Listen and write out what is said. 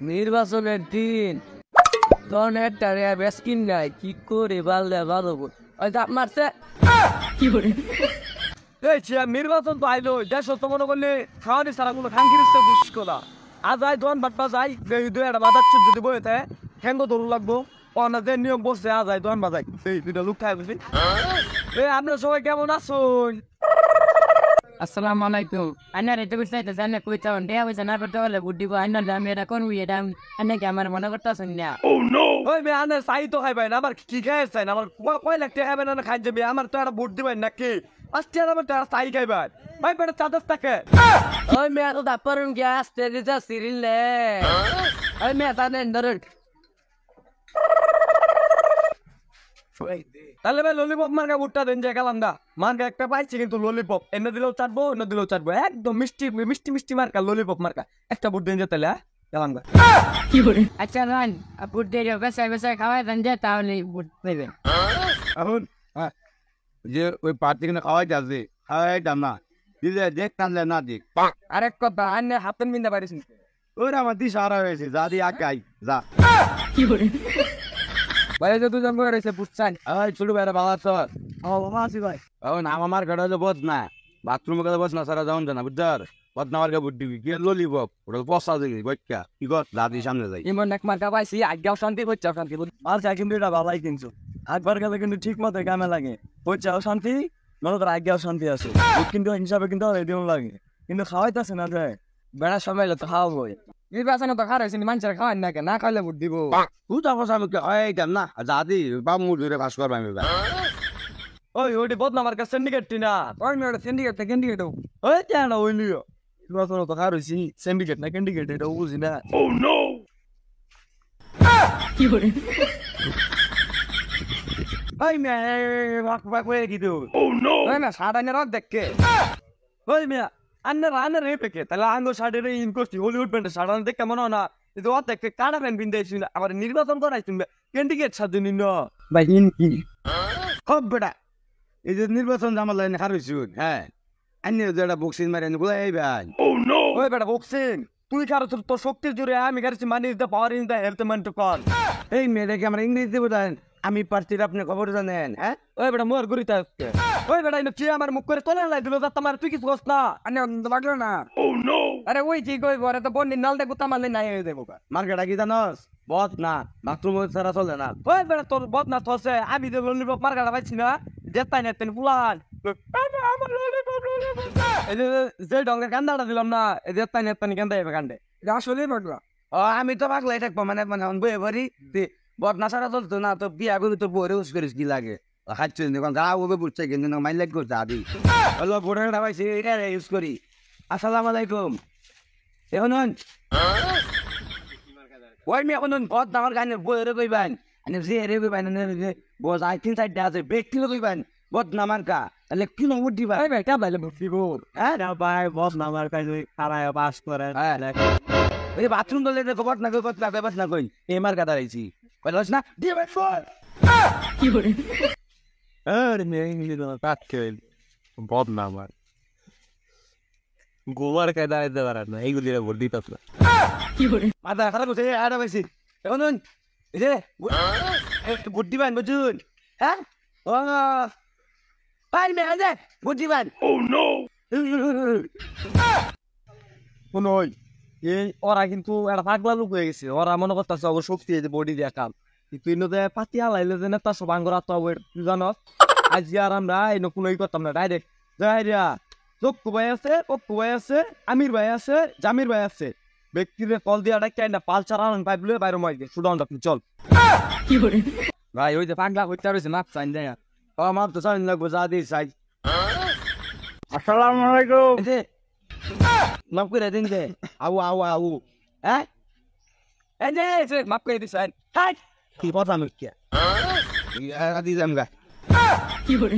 নির্বাচনের দিন তখন একটা বেসকিন নাই কি করে বাললে ভালো ওই দাপ মারছে নির্বাচন তো আইলো দেশ তো মনে করলে খাওয়ানি সারা কোনো খাঙ্কিরিতে বুঝকো না আজ আই দোয়ান বাটপা যাই দুই একটা বাজাচ্ছে যদি বইতে ঠেঙ্গ ধরু লাগবো যে নিয়ম বসছে আজ আই দোয়ান বাজাই সেই দুইটা লোক খাই বুঝি আপনার সবাই কেমন আছেন? আসসালামু আলাইকুম আন্নার এটা কইতে জানে কইতা দেয়া হইছে না করতে হলে বুদ্ধি কো আন্নার দাম এটা কোন উই এটা আন্না কি আমার মনে করতেছেন না ওই মে আন্নার সাই তো খাইবেন আমার কি খাইছে না আমার কয় লাখ টাকা খাইবেন না খাই যাবে আমার তো একটা ভোট দিবেন নাকি আজকে আমার তো সাই খাইবেন ভাই বেটা চাদর থাকে ওই মে তো দাপরম গ্যাস তেরে যা সিরিলে ওই মে তানে ধরুন তাহলে ভাই ললিপপ মার্কা ভুট্টা দেন যে গেলাম দা মার্কা একটা পাইছি কিন্তু ললিপপ এনে দিলেও চাটবো এনে দিলেও চাটবো একদম মিষ্টি মিষ্টি মিষ্টি মার্কা ললিপপ মার্কা একটা ভোট দেন যে তাহলে গেলাম দা আচ্ছা রান বুট দিয়ে বেসা বেসা খাওয়াই দেন যে তাহলে বুট নেবেন এখন যে ওই পার্টি কিনে খাওয়াই যাচ্ছে খাওয়াই দাম না দিলে দেখ টানলে না দেখ আরেক কথা আন্নে হাতেন মিন্দা পারিস ওরা আমার দিশা হারা হয়েছে যা দিয়ে আঁকাই যা ভাই যে দুজন বই রয়েছে বুঝছেন এই ছোট ভাইরা ভালো আছো? বাবা আছি ভাই এখন আমার ঘরে হলো বস না বাথরুমে গেলে বস না সারা যাওন জানা বুঝছার বদ না আমার বুট দিবি কি ললিপপ ওটা পচা দিবি বইকা কি কর দাদি সামনে যাই ইমন এক মার্কা পাইছি আজ্ঞাও শান্তি হচ্ছে শান্তি আর চাই কিন্তু এটা ভালাই কিনছো একবার গেলে কিন্তু ঠিক মতো কামে লাগে হচ্ছেও শান্তি মনে তোর আজ্ঞাও শান্তি আছে কিন্তু হিসাবে কিন্তু রেডিও লাগে কিন্তু খাওয়াইতেছে না রে বেড়া সময় তো খাওয়াবো নির্বাচনে তো খাওয়াইছি মানুষের খাওয়াই না না খাইলে ভোট দিব তুই তো আমার সামনে এই দাম না যা দি বাপ মুখ ধরে বাস করবা আমি ওই ওইটি বদনামার কাছে সিন্ডিকেট না ওই মেয়েটা সিন্ডিকেট না ক্যান্ডিকেট ওই কেন ওই লিও নির্বাচনে তো খাওয়াইছি সিন্ডিকেট না ক্যান্ডিকেট এটা বুঝি না ও নো কি করে ওই মেয়ে বাক বাক হয়ে গিয়ে ও নো ওই না সাড়াইনে রক দেখকে ওই মেয়ে আন্নার রেপেকে তাহলে আঙ্গো সাড়ে ইন করছি হলিউড ব্যান্ডে সাড়ানো দেখে মনে হয় না কিন্তু ও দেখে কাটা প্যান্ট পিন্ধাইছি আবার নির্বাচন করাইছি ক্যান্ডিকেট সাথে নিন ভাই ইন কি হব বেটা এই যে নির্বাচন জামাল লাইনে খারইছুন হ্যাঁ আন্য যেটা বক্সিং মারেন গুলাই এই ভাই ও নো ওই বেটা বক্সিং তুই কারো তোর শক্তির জোরে আমি কারছি money is the power in the health man to call এই মেয়েটাকে আমরা ইংরেজিতে বোঝান আমি প্রার্থীর আপনি খবর জানেন হ্যাঁ ওই বেটা মোর গুরিতে আসছে ওই বেটা ইনো কি আমার মুখ করে তোলে লাই দিল যা তোমার তুই কিছু কস না আনে লাগলো না ও নো আরে ওই ঠিক কই বরে তো বন্নি নাল দেখো তামালে নাই হয়ে দেবো মার্কেটা কি জানোস বদ না বাথরুম ছাড়া চলে না ওই বেটা তোর বদ না থসে আমি যে ললিপপ মার্কেটা পাইছি না যেতাই না তেন পুলান এই যে ডঙ্গের কান্দাটা দিলাম না এই যেতাই না তেন কান্দা এবে কান্দে আসলে পাগলা ও আমি তো পাগলাই থাকবো মানে মানে বয়ে ভরি বদনা ছাড়া চলতো না তো বিয়া করে তো বরে উস করিস কি লাগে খাচ্ছি যা ওবে বুঝছে কিন্তু মাইল লাগ করছে আদি হলো ভোটারটা পাইছি এটা ইউজ করি আসসালামু আলাইকুম এখন ওই মেয়ে এখন বদ আমার গানের বইরে কইবেন মানে যে রে কইবেন বস আই তিন সাইড আছে ব্যক্তি কইবেন বদ নামার কা তাহলে কি নম্বর দিবা এই বেটা বাইলে মুক্তি গো হ্যাঁ না ভাই বদ নামার কাই তুই খারায় পাস করে হ্যাঁ ওই বাথরুম দলে বদ না কই বদ না বেবাস না কই এমার কা দাঁড়াইছি কইলাস না দিবে ফল কি করে আরে মেয়ে ইংলিশ না কাট খেল বদ নামার গোমার কায় দাঁড়াইতে পারার না এইগুলি ভোট দিতাস না কি করে মাথা খারাপ হচ্ছে আরে পাইছি এখন এই যে ভোট দিবেন বুঝুন হ্যাঁ ও ভাই মেয়ে যে ভোট দিবেন ও নো কোন ওই এই ওরা কিন্তু একটা পাগলা লোক হয়ে গেছে ওরা মনে করতেছে অবশ্য শক্তি আছে বডি দিয়ে কাম কিন্তু ইনোতে পাতি হালাইলে যে নেতা সব আঙ্গর আত্মা তুই জানো আজ আর আমরা এনে কোনোই করতাম না ডাইরেক্ট যাইরা চক্কু ভাই আছে পপ্পু ভাই আছে আমির ভাই আছে জামির ভাই আছে ব্যক্তিদের কল দিয়ে ডাক্তার না পালচার আনন পাইপ লয়ে বাইরে মাই দিয়ে সুডাউন আপনি চল কি করে ভাই ওই যে পাগলা হইতে রইছে মাপ চাইন দেয়া ও মাপ তো চাইন লাগবো যা দিই চাই আসসালামু আলাইকুম মাপ করে দিন দে আউ হ্যাঁ এই যে মাপ করে দিছ হাই কি কথা নকিয়া আদি জামগা কি করে